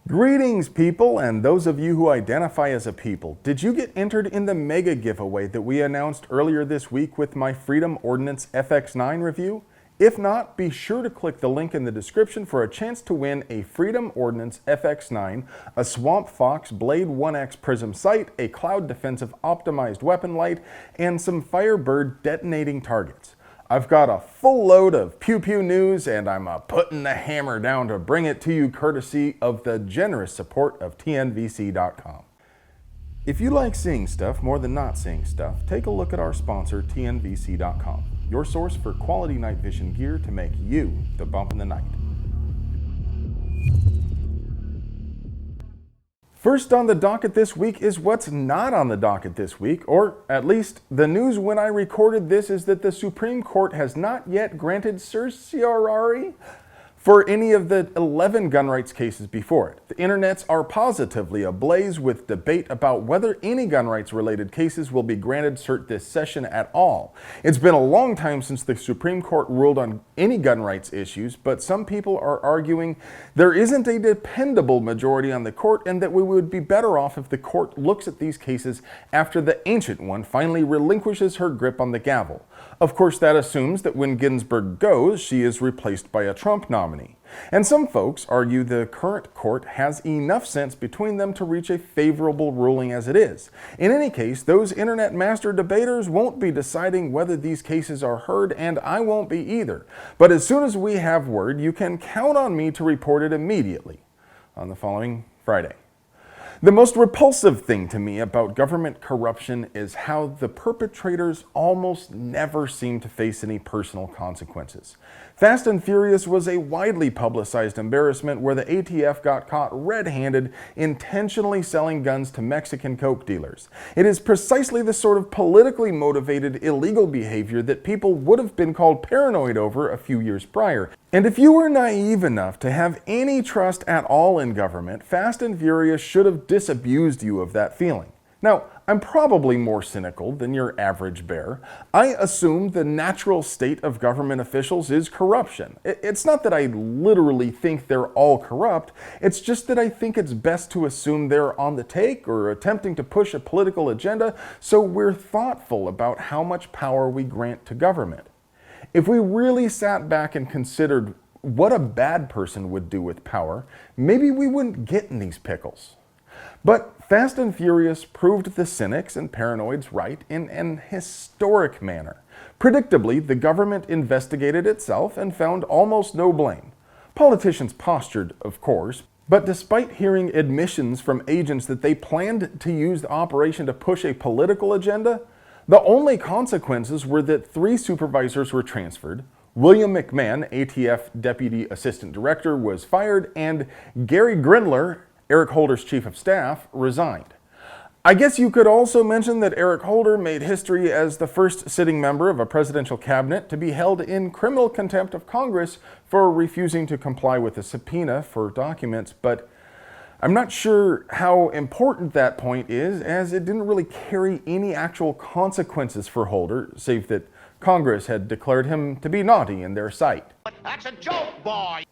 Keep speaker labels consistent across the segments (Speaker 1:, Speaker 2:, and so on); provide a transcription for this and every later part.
Speaker 1: Greetings, people, and those of you who identify as a people. Did you get entered in the mega giveaway that we announced earlier this week with my Freedom Ordnance FX9 review? If not, be sure to click the link in the description for a chance to win a Freedom Ordnance FX9, a Swamp Fox Blade 1X Prism sight, a Cloud Defensive Optimized Weapon Light, and some Firebird detonating targets. I've got a full load of pew-pew news, and I'm putting the hammer down to bring it to you courtesy of the generous support of TNVC.com. If you like seeing stuff more than not seeing stuff, take a look at our sponsor, TNVC.com, your source for quality night vision gear to make you the bump in the night. First on the docket this week is what's not on the docket this week, or at least the news when I recorded this is that the Supreme Court has not yet granted certiorari for any of the 11 gun rights cases before it. The internets are positively ablaze with debate about whether any gun rights related cases will be granted cert this session at all. It's been a long time since the Supreme Court ruled on any gun rights issues, but some people are arguing there isn't a dependable majority on the court and that we would be better off if the court looks at these cases after the ancient one finally relinquishes her grip on the gavel. Of course, that assumes that when Ginsburg goes, she is replaced by a Trump nominee. And some folks argue the current court has enough sense between them to reach a favorable ruling as it is. In any case, those internet master debaters won't be deciding whether these cases are heard, and I won't be either. But as soon as we have word, you can count on me to report it immediately on the following Friday. The most repulsive thing to me about government corruption is how the perpetrators almost never seem to face any personal consequences. Fast and Furious was a widely publicized embarrassment where the ATF got caught red-handed intentionally selling guns to Mexican coke dealers. It is precisely the sort of politically motivated illegal behavior that people would have been called paranoid over a few years prior. And if you were naive enough to have any trust at all in government, Fast and Furious should have disabused you of that feeling. Now, I'm probably more cynical than your average bear. I assume the natural state of government officials is corruption. It's not that I literally think they're all corrupt, it's just that I think it's best to assume they're on the take or attempting to push a political agenda, so we're thoughtful about how much power we grant to government. If we really sat back and considered what a bad person would do with power, maybe we wouldn't get in these pickles. But Fast and Furious proved the cynics and paranoids right in an historic manner. Predictably, the government investigated itself and found almost no blame. Politicians postured, of course, but despite hearing admissions from agents that they planned to use the operation to push a political agenda, the only consequences were that 3 supervisors were transferred, William McMahon, ATF Deputy Assistant Director, was fired, and Gary Grindler, Eric Holder's Chief of Staff, resigned. I guess you could also mention that Eric Holder made history as the first sitting member of a presidential cabinet to be held in criminal contempt of Congress for refusing to comply with a subpoena for documents, but I'm not sure how important that point is, as it didn't really carry any actual consequences for Holder, save that Congress had declared him to be naughty in their sight.
Speaker 2: That's a joke, boy!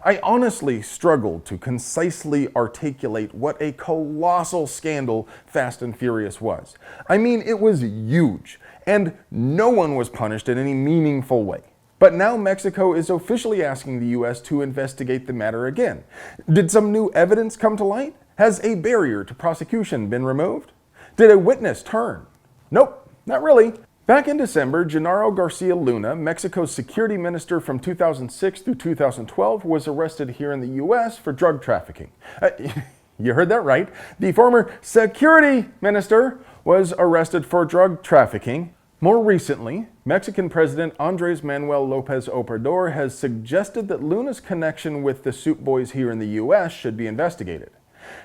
Speaker 1: I honestly struggled to concisely articulate what a colossal scandal Fast and Furious was. I mean, it was huge, and no one was punished in any meaningful way. But now Mexico is officially asking the U.S. to investigate the matter again. Did some new evidence come to light? Has a barrier to prosecution been removed? Did a witness turn? Nope, not really. Back in December, Genaro Garcia Luna, Mexico's security minister from 2006 through 2012, was arrested here in the U.S. for drug trafficking. You heard that right. The former security minister was arrested for drug trafficking. More recently, Mexican President Andrés Manuel López Obrador has suggested that Luna's connection with the Soup Boys here in the U.S. should be investigated.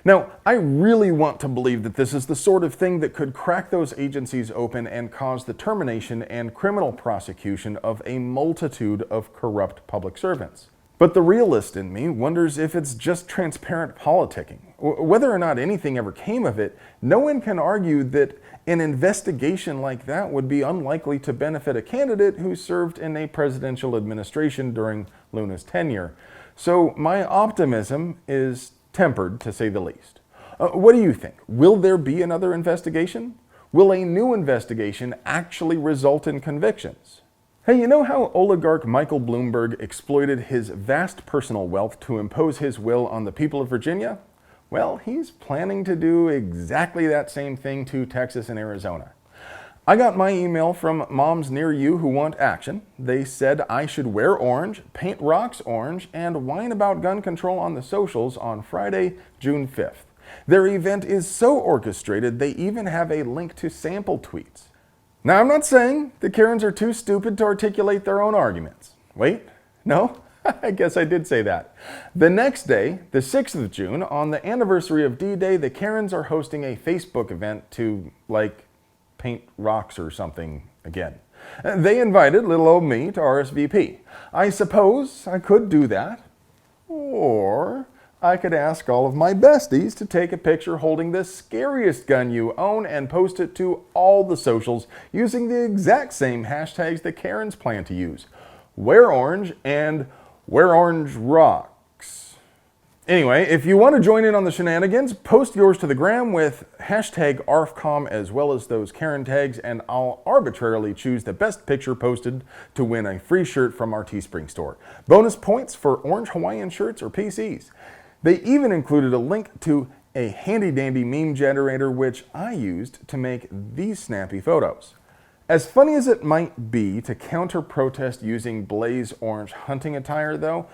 Speaker 1: Now, I really want to believe that this is the sort of thing that could crack those agencies open and cause the termination and criminal prosecution of a multitude of corrupt public servants. But the realist in me wonders if it's just transparent politicking. Whether or not anything ever came of it, no one can argue that an investigation like that would be unlikely to benefit a candidate who served in a presidential administration during Luna's tenure. So my optimism is tempered to say the least. What do you think? Will there be another investigation? Will a new investigation actually result in convictions? Hey, you know how oligarch Michael Bloomberg exploited his vast personal wealth to impose his will on the people of Virginia? Well, he's planning to do exactly that same thing to Texas and Arizona. I got my email from moms near you who want action. They said I should wear orange, paint rocks orange, and whine about gun control on the socials on Friday, June 5th. Their event is so orchestrated, they even have a link to sample tweets. Now, I'm not saying the Karens are too stupid to articulate their own arguments. Wait, no? I guess I did say that. The next day, the 6th of June, on the anniversary of D-Day, the Karens are hosting a Facebook event to, paint rocks or something again. They invited little old me to RSVP. I suppose I could do that. Or I could ask all of my besties to take a picture holding the scariest gun you own and post it to all the socials using the exact same hashtags the Karens plan to use. Wear orange and wear orange rocks. Anyway, if you want to join in on the shenanigans, post yours to the gram with hashtag ARFCOM as well as those Karen tags, and I'll arbitrarily choose the best picture posted to win a free shirt from our Teespring store. Bonus points for orange Hawaiian shirts or PCs. They even included a link to a handy-dandy meme generator which I used to make these snappy photos. As funny as it might be to counter-protest using blaze orange hunting attire, though,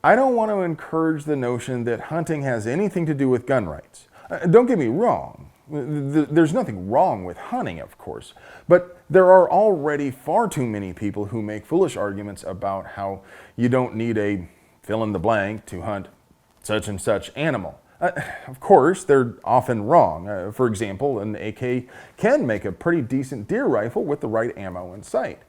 Speaker 1: I don't want to encourage the notion that hunting has anything to do with gun rights. Don't get me wrong. There's nothing wrong with hunting, of course, but there are already far too many people who make foolish arguments about how you don't need a fill-in-the-blank to hunt such and such animal. Of course, they're often wrong. For example, an AK can make a pretty decent deer rifle with the right ammo and sight.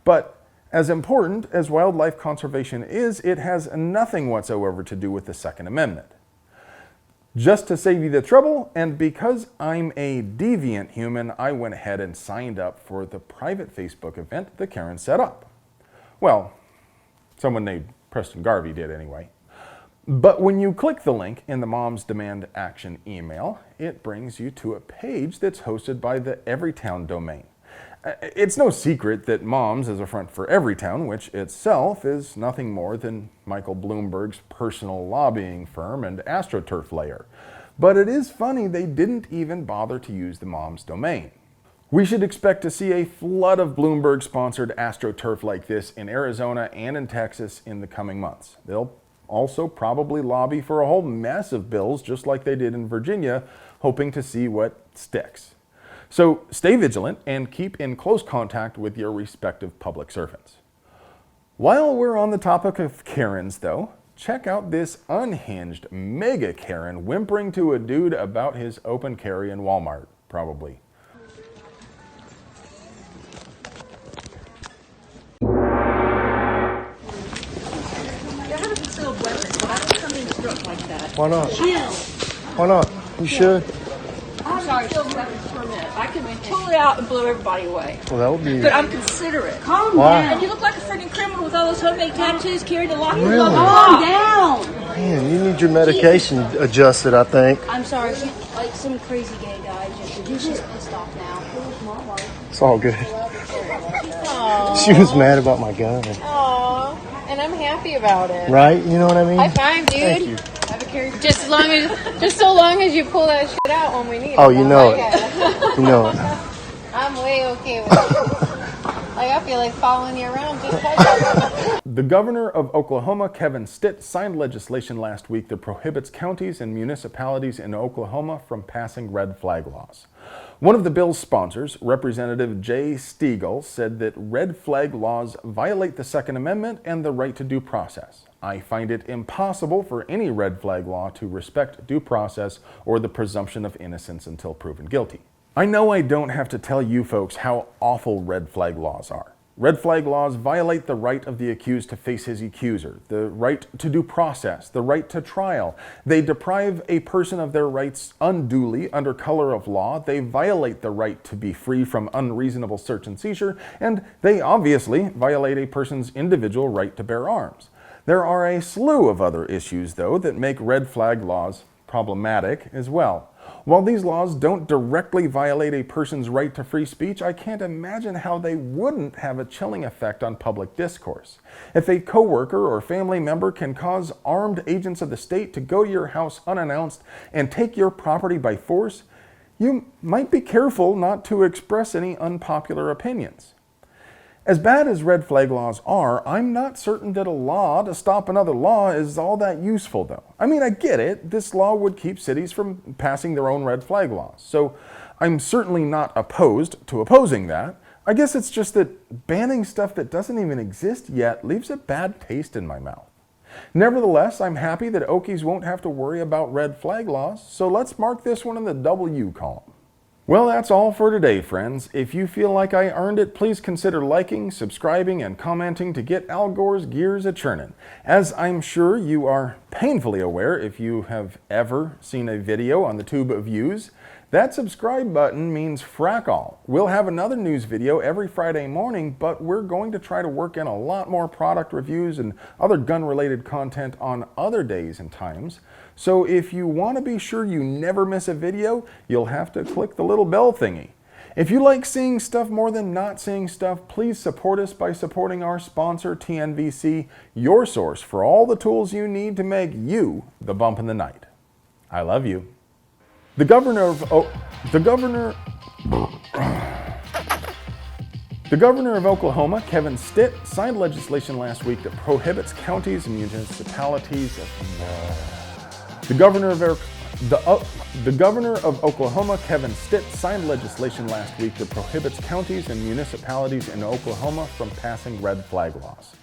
Speaker 1: But as important as wildlife conservation is, it has nothing whatsoever to do with the Second Amendment. Just to save you the trouble, and because I'm a deviant human, I went ahead and signed up for the private Facebook event the Karen set up. Well, someone named Preston Garvey did anyway. But when you click the link in the Moms Demand Action email, it brings you to a page that's hosted by the Everytown domain. It's no secret that Moms is a front for Everytown, which itself is nothing more than Michael Bloomberg's personal lobbying firm and AstroTurf layer. But it is funny they didn't even bother to use the Moms domain. We should expect to see a flood of Bloomberg-sponsored AstroTurf like this in Arizona and in Texas in the coming months. They'll also probably lobby for a whole mess of bills just like they did in Virginia, hoping to see what sticks. So stay vigilant and keep in close contact with your respective public servants. While we're on the topic of Karens, though, check out this unhinged mega Karen whimpering to a dude about his open carry in Walmart, probably.
Speaker 3: Why not? Why not? You should.
Speaker 4: I'm sorry, I can pull it out and blow everybody away.
Speaker 3: Well, that would be.
Speaker 4: But I'm considerate. Calm
Speaker 3: Why?
Speaker 4: down. And you look like a freaking criminal with all those homemade tattoos carrying the lock.
Speaker 3: Really?
Speaker 4: Calm down.
Speaker 3: Man, you need your medication adjusted, I think.
Speaker 5: I'm sorry, she, like some crazy gay guy she's pissed off now.
Speaker 3: It's all good. She was mad about my gun.
Speaker 6: Aw, and I'm happy about it.
Speaker 3: Right? You know what I mean?
Speaker 6: High five, dude.
Speaker 3: Thank you.
Speaker 6: Just so long as you pull that shit out when we need it.
Speaker 3: Oh, you know it.
Speaker 6: Yeah.
Speaker 3: You know it.
Speaker 6: I'm way okay with it. Like, I feel like following you around just like
Speaker 1: The governor of Oklahoma, Kevin Stitt, signed legislation last week that prohibits counties and municipalities in Oklahoma from passing red flag laws. One of the bill's sponsors, Representative Jay Stiegel, said that red flag laws violate the Second Amendment and the right to due process. I find it impossible for any red flag law to respect due process or the presumption of innocence until proven guilty. I know I don't have to tell you folks how awful red flag laws are. Red flag laws violate the right of the accused to face his accuser, the right to due process, the right to trial. They deprive a person of their rights unduly under color of law. They violate the right to be free from unreasonable search and seizure, and they obviously violate a person's individual right to bear arms. There are a slew of other issues, though, that make red flag laws problematic as well. While these laws don't directly violate a person's right to free speech, I can't imagine how they wouldn't have a chilling effect on public discourse. If a coworker or family member can cause armed agents of the state to go to your house unannounced and take your property by force, you might be careful not to express any unpopular opinions. As bad as red flag laws are, I'm not certain that a law to stop another law is all that useful, though. I mean, I get it. This law would keep cities from passing their own red flag laws. So I'm certainly not opposed to opposing that. I guess it's just that banning stuff that doesn't even exist yet leaves a bad taste in my mouth. Nevertheless, I'm happy that Okies won't have to worry about red flag laws, so let's mark this one in the W column. Well, that's all for today, friends. If you feel like I earned it, please consider liking, subscribing, and commenting to get Al Gore's gears a-churnin'. As I'm sure you are painfully aware if you have ever seen a video on the tube of views, that subscribe button means frack all. We'll have another news video every Friday morning, but we're going to try to work in a lot more product reviews and other gun-related content on other days and times. So if you want to be sure you never miss a video, you'll have to click the little bell thingy. If you like seeing stuff more than not seeing stuff, please support us by supporting our sponsor, TNVC, your source for all the tools you need to make you the bump in the night. I love you. The governor of Oklahoma, Kevin Stitt, signed legislation last week that prohibits counties and municipalities The governor of Oklahoma, Kevin Stitt, signed legislation last week that prohibits counties and municipalities in Oklahoma from passing red flag laws.